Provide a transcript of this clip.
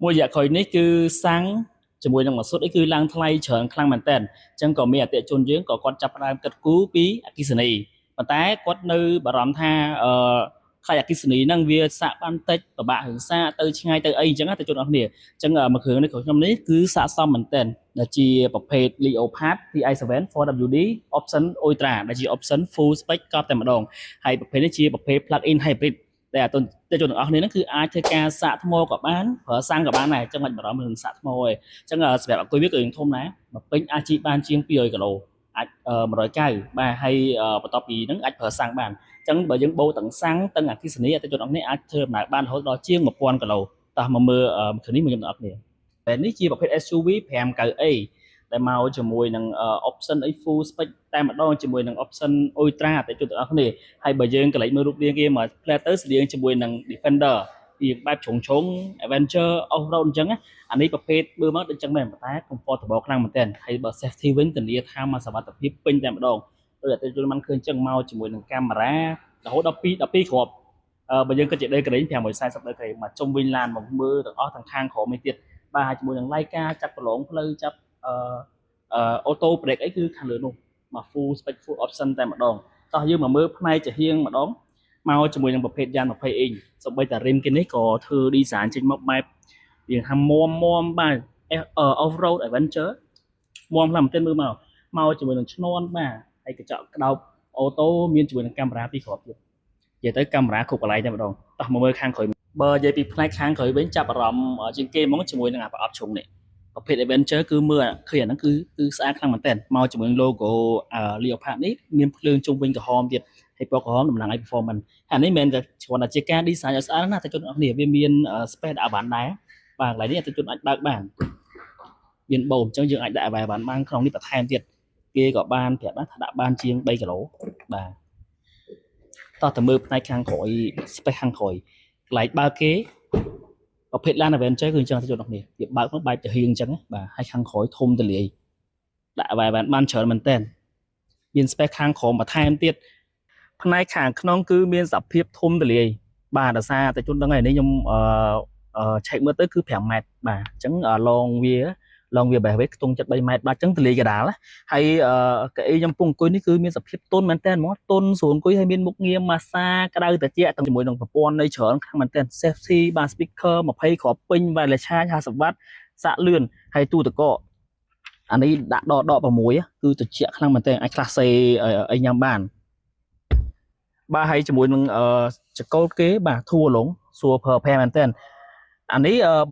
មួយរយៈក្រោយនេះគឺសាំងជាមួយនឹងម៉ាស៊ុតនេះគឺឡើងថ្លៃច្រើនខ្លាំងមែនតើអញ្ចឹងក៏មានអតិថិជនយើងក៏គាត់ចាប់ផ្ដើមគិតគូរពីអគ្គិសនីប៉ុន្តែគាត់នៅបារម្ភថាថ្លៃអគ្គិសនីហ្នឹងវាសាកបានតិចពិបាករឿងសាកទៅឆ្ងាយទៅអីអញ្ចឹងណាទៅជនអរគ្នាអញ្ចឹងមួយគ្រឿងនេះរបស់ខ្ញុំនេះគឺស័ក្តិសមមែនតើដែលជាប្រភេទ Leopard TI7 4WD option Ultra ដែលជា option full spec កប់តែម្ដងហើយប្រភេទនេះជាប្រភេទ plug-in hybrid តែអតិថិជនទាំងអស់គ្នាហ្នឹងគឺអាចធ្វើការសាកថ្មក៏បានប្រើសាំងក៏បានដែរអញ្ចឹងមិនបារម្ភរឿងសាកថ្មទេអញ្ចឹងសម្រាប់អង្គុយវាគឺរឿងធំណាស់មកពេញអាចជីបានជាង200គីឡូអាច190បាទហើយបន្ទាប់ពីហ្នឹងអាចប្រើសាំងបានអញ្ចឹងបើយើងបូរទាំងសាំងទាំងអគ្គិសនីអតិថិជនអង្គនេះអាចធ្វើដំណើរបានរហូតដល់ជាង1000គីឡូតោះមកមើលគ្រឿងនេះមកខ្ញុំទាំងអស់គ្នាតែនេះជាប្រភេទ SUV 5.9A ដែលមកជាមួយនឹង option អី full spec តែម្ដងជាមួយនឹង option ultra តែជួបទាំងអស់គ្នាហើយបើយើងកន្លែងមើលរូបរាងគេមកផ្លែទៅស្តៀងជាមួយនឹង Defender ពីបែបជ្រុងជ្រុង Adventure Off Road អញ្ចឹងអានេះប្រភេទមើលមកដូចអញ្ចឹងមែនតែ comfortable ខ្លាំងមែនទែនហើយបើ safety វិញធានាថាមកសុវត្ថិភាពពេញតែម្ដងដូចអតិថិជនបានឃើញអញ្ចឹងមកជាមួយនឹងកាមេរ៉ារហូតដល់12គ្រាប់បើយើងគិតជាដេក្រេង540ដេក្រេងមកជុំវិញឡានមកមើលទាំងអស់ទាំងខាងក្រោមនេះទៀតបាទជាមួយនឹង Leica ចាប់ប្រឡងផ្លូវចាប់អូតូប្រេកអីគឺខាងលើនោះមក full spec full option តែម្ដងតោះយើងមកមើលផ្នែកចំហៀងម្ដងមកជាមួយនឹងប្រភេទយ៉ាន20អ៊ីងសូម្បីតែរិមគេនេះក៏ធ្វើ design ចេញមកបែបយើងថាមមបាទ off road adventure មមខ្លាំងមែនទែនមើលមកជាមួយនឹងឈ្នាន់បាទហើយកញ្ចក់ក្តោបអូតូមានជាមួយនឹងកាមេរ៉ាពីរគ្រាប់ទៀតនិយាយទៅកាមេរ៉ាគ្រប់កន្លែងតែម្ដងតោះមកមើលខាងក្រោយបើនិយាយពីផ្នែកខាងក្រោយវិញចាប់អារម្មណ៍ជាងគេហ្មងជាមួយនឹងប្រអប់ជ្រុងនេះប្រភេទ Adventure គឺមើលឃើញអាហ្នឹងគឺស្អាតខ្លាំងមែនទែនមកជាមួយនឹង logo Leopard នេះមានភ្លើងជុំវិញក្រហមទៀតហើយពណ៌ក្រហមតំណាងឲ្យ performance អានេះមិនមែនតែគ្រាន់តែជាការ design ឲ្យស្អាតណាតែជនអរគ្នាវាមាន space ដាក់បានដែរបាទកន្លែងនេះអតិថិជនអាចបើកបានមានបូមអញ្ចឹងយើងអាចដាក់អ្វីបានក្នុងនេះបន្ថែមទៀតគេក៏បានប្រាប់ថាដាក់បានជាង3គីឡូបាទតោះទៅមើលផ្នែកខាងក្រោយ space ខាងក្រោយកន្លែងបើកគេប្រភេទ Land Adventure គឺអញ្ចឹងទៅជនអរគ្នាវាបើកមកបែបទៅហៀងអញ្ចឹងបាទហើយខាងក្រោយធំទលាយដាក់អ្វីបានច្រើនមែនតើមាន space ខាងក្រោមបន្ថែមទៀតផ្នែកខាងក្នុងគឺមានសភាពធំទលាយបាទដោយសារតែជនដឹងហើយនេះខ្ញុំឆែកមើលទៅគឺ5ម៉ែត្របាទអញ្ចឹងឡងវាបែបវិញខ្ទង់ចិត្ត3ម៉ែត្របាទអញ្ចឹងទលាយកដាលហើយកៅអីខ្ញុំពងអង្គុយនេះគឺមានសភាពទន់មែនតើហ្មងទន់ស្រួលអង្គុយហើយមានមុខងារម៉ាសាក្តៅត្រជាក់ជាមួយនឹងប្រព័ន្ធនៃច្រើនខាងមែនតើ safety បាទ speaker 20គ្រាប់ពេញ wireless charge 50W សាកលឿនហើយទូទឹកកកអានេះដាក់ដក6គឺត្រជាក់ខ្លាំងមែនតើអាចខ្លះសេអីញ៉ាំបានបាទហើយជាមួយនឹងចកលគេបាទធួរឡងសួរប្រើប្រាស់មែនតើអានេះ